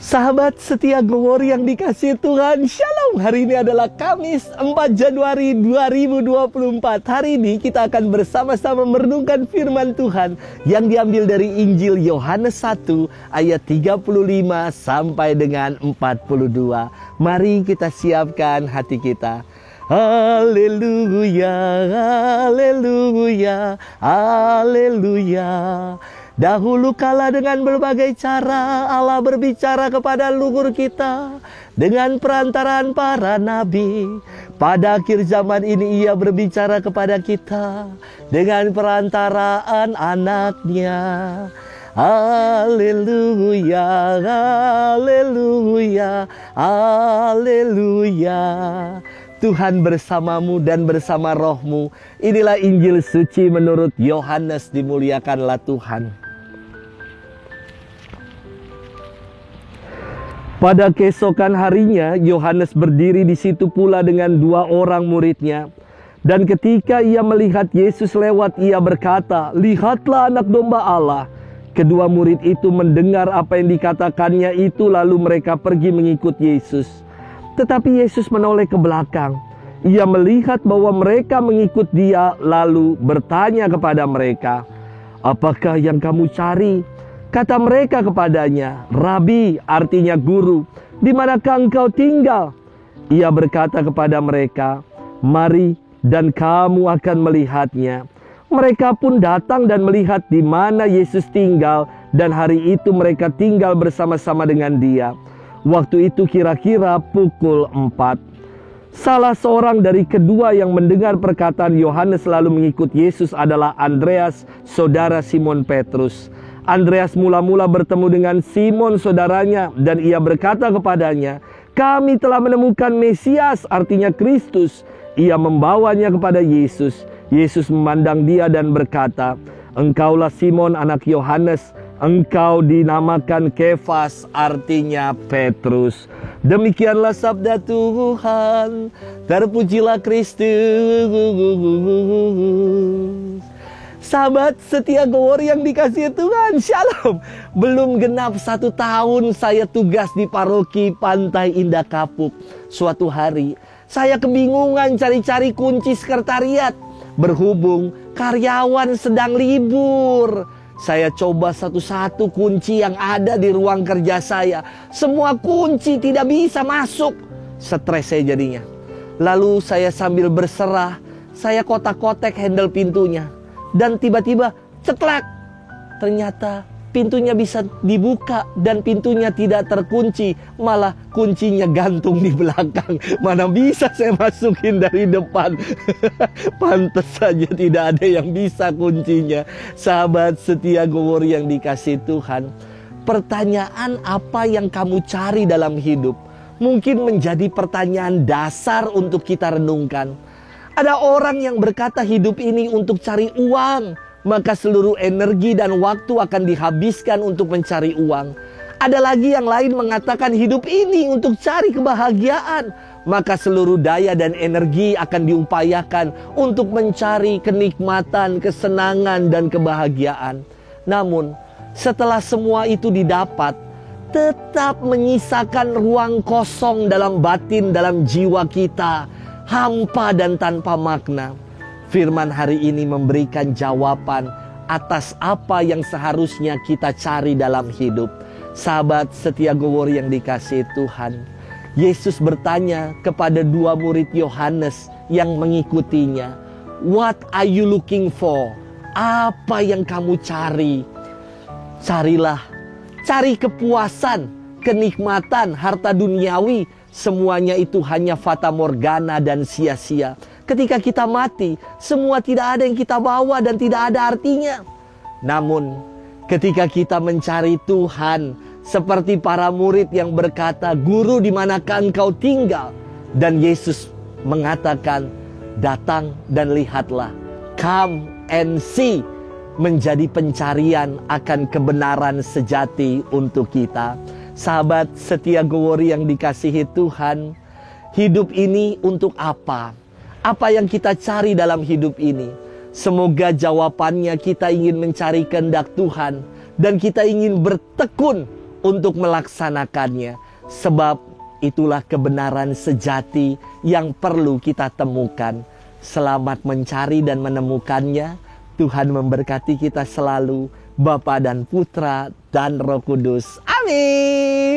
Sahabat setia Glory yang dikasihi Tuhan, Shalom. Hari ini adalah Kamis 4 Januari 2024. Hari ini kita akan bersama-sama merenungkan firman Tuhan yang diambil dari Injil Yohanes 1 ayat 35 sampai dengan 42. Mari kita siapkan hati kita. Haleluya, haleluya, haleluya. Dahulu kala dengan berbagai cara Allah berbicara kepada leluhur kita dengan perantaraan para nabi. Pada akhir zaman ini Ia berbicara kepada kita dengan perantaraan anaknya. Haleluya, haleluya, haleluya. Tuhan bersamamu dan bersama rohmu. Inilah Injil suci menurut Yohanes. Dimuliakanlah Tuhan. Pada keesokan harinya, Yohanes berdiri di situ pula dengan 2 orang muridnya. Dan ketika ia melihat Yesus lewat, ia berkata, "Lihatlah anak domba Allah." Kedua murid itu mendengar apa yang dikatakannya itu, lalu mereka pergi mengikut Yesus. Tetapi Yesus menoleh ke belakang. Ia melihat bahwa mereka mengikut Dia, lalu bertanya kepada mereka, "Apakah yang kamu cari?" Kata mereka kepadanya, "Rabi," artinya guru, "di manakah engkau tinggal?" Ia berkata kepada mereka, "Mari dan kamu akan melihatnya." Mereka pun datang dan melihat di mana Yesus tinggal, dan hari itu mereka tinggal bersama-sama dengan Dia. Waktu itu kira-kira pukul 4. Salah seorang dari kedua yang mendengar perkataan Yohanes lalu mengikut Yesus adalah Andreas, saudara Simon Petrus. Andreas mula-mula bertemu dengan Simon saudaranya, dan ia berkata kepadanya, "Kami telah menemukan Mesias," artinya Kristus. Ia membawanya kepada Yesus. Yesus memandang dia dan berkata, "Engkaulah Simon anak Yohanes, engkau dinamakan Kefas," artinya Petrus. Demikianlah sabda Tuhan. Terpujilah Kristus. Sahabat setia Glory yang dikasihi Tuhan, Shalom. Belum genap 1 tahun saya tugas di paroki Pantai Indah Kapuk. Suatu hari saya kebingungan cari-cari kunci sekretariat. Berhubung karyawan sedang libur, saya coba satu-satu kunci yang ada di ruang kerja saya. Semua kunci tidak bisa masuk. Stres saya jadinya. Lalu saya sambil berserah, saya kotak-kotak handle pintunya. Dan tiba-tiba ceklak. Ternyata pintunya bisa dibuka dan pintunya tidak terkunci. Malah kuncinya gantung di belakang. Mana bisa saya masukin dari depan. Pantes saja tidak ada yang bisa kuncinya. Sahabat setia Glory yang dikasihi Tuhan, pertanyaan apa yang kamu cari dalam hidup mungkin menjadi pertanyaan dasar untuk kita renungkan. Ada orang yang berkata hidup ini untuk cari uang, maka seluruh energi dan waktu akan dihabiskan untuk mencari uang. Ada lagi yang lain mengatakan hidup ini untuk cari kebahagiaan, maka seluruh daya dan energi akan diupayakan untuk mencari kenikmatan, kesenangan, dan kebahagiaan. Namun, setelah semua itu didapat, tetap menyisakan ruang kosong dalam batin, dalam jiwa kita, hampa dan tanpa makna. Firman hari ini memberikan jawaban atas apa yang seharusnya kita cari dalam hidup. Sahabat setia Glory yang dikasihi Tuhan, Yesus bertanya kepada 2 murid Yohanes yang mengikutinya, "What are you looking for?" Apa yang kamu cari? Carilah, cari kepuasan, kenikmatan, harta duniawi. Semuanya itu hanya fata morgana dan sia-sia. Ketika kita mati, semua tidak ada yang kita bawa dan tidak ada artinya. Namun, ketika kita mencari Tuhan, seperti para murid yang berkata, "Guru, di manakah engkau tinggal?" Dan Yesus mengatakan, "Datang dan lihatlah." Come and see. Menjadi pencarian akan kebenaran sejati untuk kita. Sahabat setia Glory yang dikasihi Tuhan, hidup ini untuk apa? Apa yang kita cari dalam hidup ini? Semoga jawabannya kita ingin mencari kehendak Tuhan dan kita ingin bertekun untuk melaksanakannya. Sebab itulah kebenaran sejati yang perlu kita temukan. Selamat mencari dan menemukannya. Tuhan memberkati kita selalu, Bapa dan Putra dan Roh Kudus. Amin.